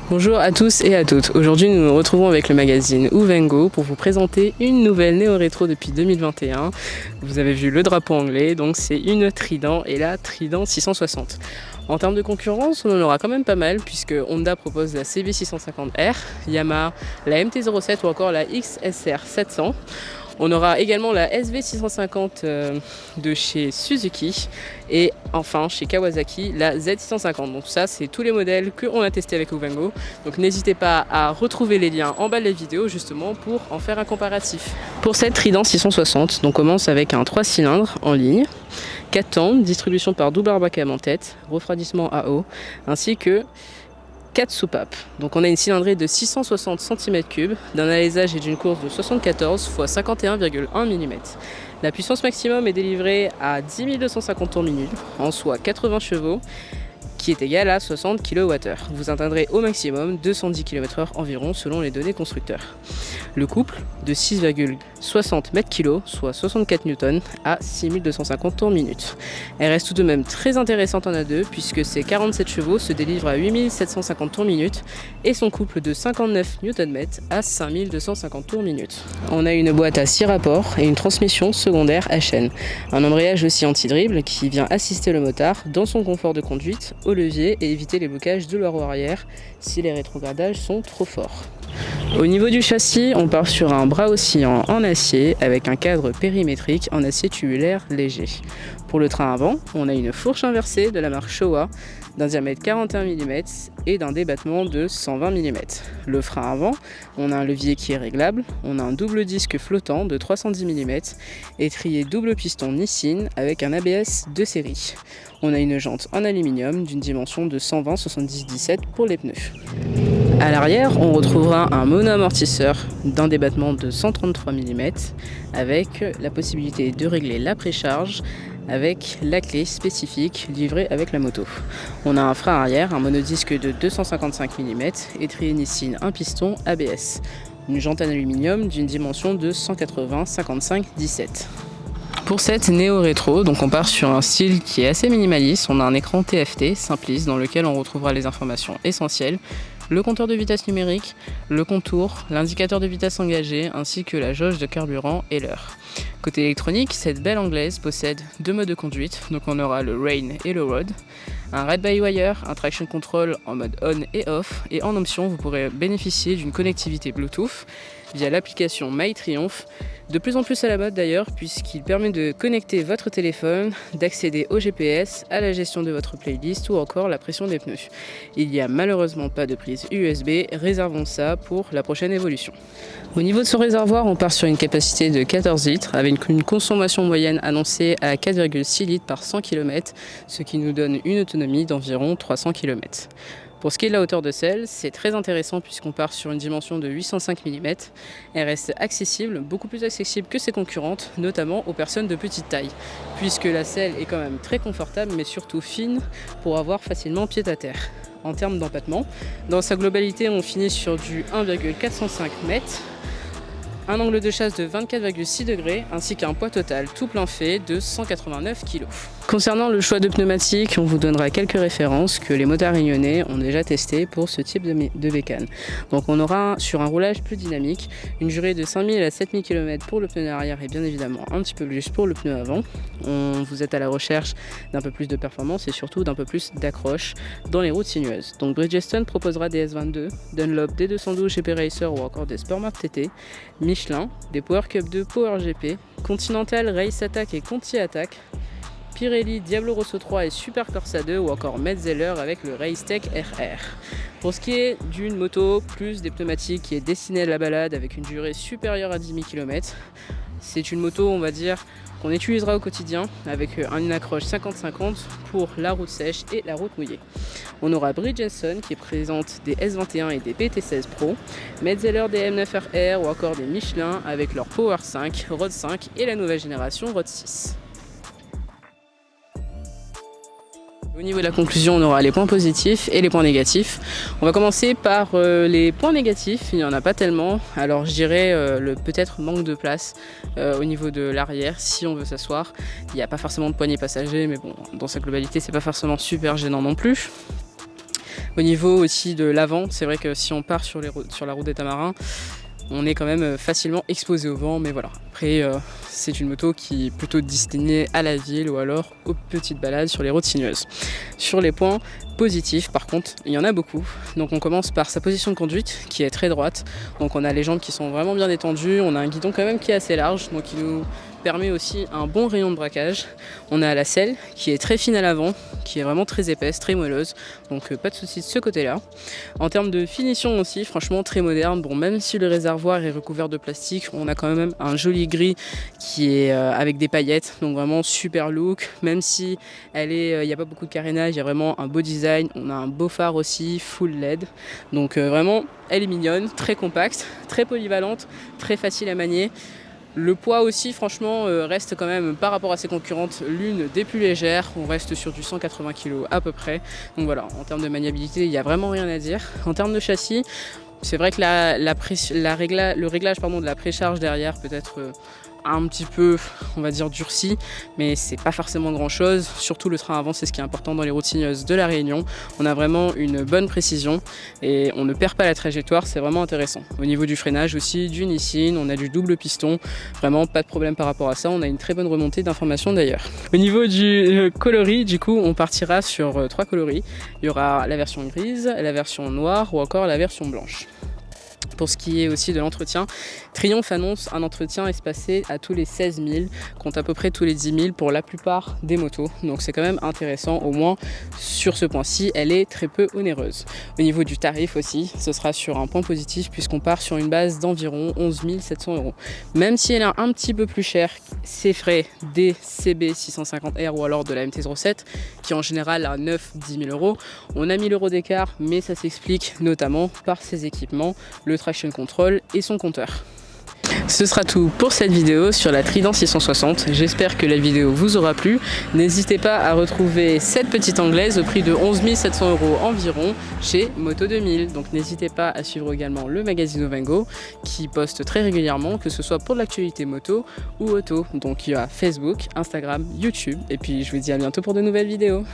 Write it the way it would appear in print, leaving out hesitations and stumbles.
Bonjour à tous et à toutes. Aujourd'hui, nous nous retrouvons avec le magazine Uvengo pour vous présenter une nouvelle néo-rétro depuis 2021. Vous avez vu le drapeau anglais, donc c'est une Trident et la Trident 660. En termes de concurrence, on en aura quand même pas mal puisque Honda propose la CB650R, Yamaha la MT-07 ou encore la XSR 700. On aura également la SV650 de chez Suzuki et enfin chez Kawasaki la Z650. Donc ça, c'est tous les modèles qu'on a testés avec Uvengo. Donc n'hésitez pas à retrouver les liens en bas de la vidéo justement pour en faire un comparatif. Pour cette Trident 660, on commence avec un 3 cylindres en ligne, 4 temps, distribution par double airbag en tête, refroidissement à eau, ainsi que 4 soupapes. Donc on a une cylindrée de 660 cm3, d'un alésage et d'une course de 74 x 51,1 mm. La puissance maximum est délivrée à 10 250 tours minute, en soit 80 chevaux, qui est égal à 60 kWh. Vous atteindrez au maximum 210 km/h environ selon les données constructeurs. Le couple de 6,60 m/kg, soit 64 Newton, à 6250 tours minute. Elle reste tout de même très intéressante en A2 puisque ses 47 chevaux se délivrent à 8750 tours minute et son couple de 59 Nm à 5250 tours minute. On a une boîte à 6 rapports et une transmission secondaire à chaîne. Un embrayage aussi anti-dribble qui vient assister le motard dans son confort de conduite au levier et éviter les blocages de la roue arrière si les rétrogradages sont trop forts. Au niveau du châssis, on part sur un bras oscillant en acier avec un cadre périmétrique en acier tubulaire léger. Pour le train avant, on a une fourche inversée de la marque Showa d'un diamètre 41 mm et d'un débattement de 120 mm. Le frein avant, on a un levier qui est réglable, on a un double disque flottant de 310 mm, étrier double piston Nissin avec un ABS de série. On a une jante en aluminium d'une dimension de 120/70-17 pour les pneus. À l'arrière, on retrouvera un mono-amortisseur d'un débattement de 133 mm avec la possibilité de régler la précharge avec la clé spécifique livrée avec la moto. On a un frein arrière, un monodisque de 255 mm, étrier Nissin, un piston ABS. Une jante en aluminium d'une dimension de 180/55-17. Pour cette néo-rétro, donc on part sur un style qui est assez minimaliste. On a un écran TFT simpliste dans lequel on retrouvera les informations essentielles, le compteur de vitesse numérique, le contour, l'indicateur de vitesse engagée ainsi que la jauge de carburant et l'heure. Côté électronique, cette belle anglaise possède deux modes de conduite, donc on aura le Rain et le Road, un Ride-by-Wire, un Traction Control en mode on et off, et en option vous pourrez bénéficier d'une connectivité Bluetooth via l'application MyTriumph, de plus en plus à la mode d'ailleurs puisqu'il permet de connecter votre téléphone, d'accéder au GPS, à la gestion de votre playlist ou encore la pression des pneus. Il n'y a malheureusement pas de prise USB, réservons ça pour la prochaine évolution. Au niveau de son réservoir, on part sur une capacité de 14 litres avec une consommation moyenne annoncée à 4,6 litres par 100 km, ce qui nous donne une autonomie d'environ 300 km. Pour ce qui est de la hauteur de selle, c'est très intéressant puisqu'on part sur une dimension de 805 mm. Elle reste accessible, beaucoup plus accessible que ses concurrentes, notamment aux personnes de petite taille, puisque la selle est quand même très confortable mais surtout fine pour avoir facilement pied à terre. En termes d'empattement, dans sa globalité, on finit sur du 1,405 m, un angle de chasse de 24,6 degrés ainsi qu'un poids total tout plein fait de 189 kg. Concernant le choix de pneumatiques, on vous donnera quelques références que les motards réunionnais ont déjà testé pour ce type de bécane. Donc on aura sur un roulage plus dynamique une durée de 5000 à 7000 km pour le pneu arrière et bien évidemment un petit peu plus pour le pneu avant. Vous êtes à la recherche d'un peu plus de performance et surtout d'un peu plus d'accroche dans les routes sinueuses. Donc Bridgestone proposera des S22, Dunlop D212 GP Racer ou encore des Sportmart TT, Michelin, des Power Cup 2 Power GP, Continental Race Attack et Conti Attack, Pirelli Diablo Rosso 3 et Super Corsa 2 ou encore Metzeler avec le Racetech RR. Pour ce qui est d'une moto plus des pneumatiques qui est destinée à la balade avec une durée supérieure à 10 000 km, c'est une moto on va dire qu'on utilisera au quotidien avec une accroche 50-50 pour la route sèche et la route mouillée. On aura Bridgestone qui présente des S21 et des PT16 Pro, Metzeler des M9RR ou encore des Michelin avec leur Power 5, Road 5 et la nouvelle génération Road 6. Au niveau de la conclusion, on aura les points positifs et les points négatifs. On va commencer par les points négatifs, il n'y en a pas tellement. Alors je dirais le peut-être manque de place au niveau de l'arrière si on veut s'asseoir. Il n'y a pas forcément de poignée passager, mais bon, dans sa globalité, c'est pas forcément super gênant non plus. Au niveau aussi de l'avant, c'est vrai que si on part sur la route des Tamarins, on est quand même facilement exposé au vent, mais voilà. Après, c'est une moto qui est plutôt destinée à la ville ou alors aux petites balades sur les routes sinueuses. Sur les points positifs, par contre, il y en a beaucoup. Donc on commence par sa position de conduite qui est très droite. Donc on a les jambes qui sont vraiment bien détendues, on a un guidon quand même qui est assez large, donc qui nous permet aussi un bon rayon de braquage. On a la selle qui est très fine à l'avant, qui est vraiment très épaisse, très moelleuse, donc pas de souci de ce côté-là. En termes de finition aussi, franchement très moderne. Bon, même si le réservoir est recouvert de plastique, on a quand même un joli gris qui est avec des paillettes, donc vraiment super look. Même si il n'y a pas beaucoup de carénage, il y a vraiment un beau design. On a un beau phare aussi, full LED, donc vraiment elle est mignonne, très compacte, très polyvalente, très facile à manier. Le poids aussi, franchement, reste quand même, par rapport à ses concurrentes, l'une des plus légères. On reste sur du 180 kg à peu près. Donc voilà, en termes de maniabilité, il n'y a vraiment rien à dire. En termes de châssis, c'est vrai que le réglage de la précharge derrière peut être un petit peu, on va dire, durci, mais c'est pas forcément grand chose. Surtout le train avant, c'est ce qui est important dans les routes sinueuses de la Réunion. On a vraiment une bonne précision et on ne perd pas la trajectoire, c'est vraiment intéressant. Au niveau du freinage aussi, du Nissin, on a du double piston, vraiment pas de problème par rapport à ça. On a une très bonne remontée d'informations d'ailleurs. Au niveau du coloris, du coup, on partira sur 3 coloris. Il y aura la version grise, la version noire ou encore la version blanche. Pour ce qui est aussi de l'entretien, Triumph annonce un entretien espacé à tous les 16 000, compte à peu près tous les 10 000 pour la plupart des motos. Donc c'est quand même intéressant, au moins sur ce point-ci, elle est très peu onéreuse. Au niveau du tarif aussi, ce sera sur un point positif puisqu'on part sur une base d'environ 11 700 €. Même si elle est un petit peu plus chère, ses frais des CB 650R ou alors de la MT-07, qui en général a 9-10 000 €, on a 1 000 € d'écart, mais ça s'explique notamment par ses équipements, le traction control et son compteur. Ce sera tout pour cette vidéo sur la Trident 660. J'espère que la vidéo vous aura plu. N'hésitez pas à retrouver cette petite anglaise au prix de 11 700 € environ chez Moto 2000. Donc n'hésitez pas à suivre également le magazine Ovengo qui poste très régulièrement, que ce soit pour de l'actualité moto ou auto. Donc il y a Facebook, Instagram, YouTube et puis je vous dis à bientôt pour de nouvelles vidéos.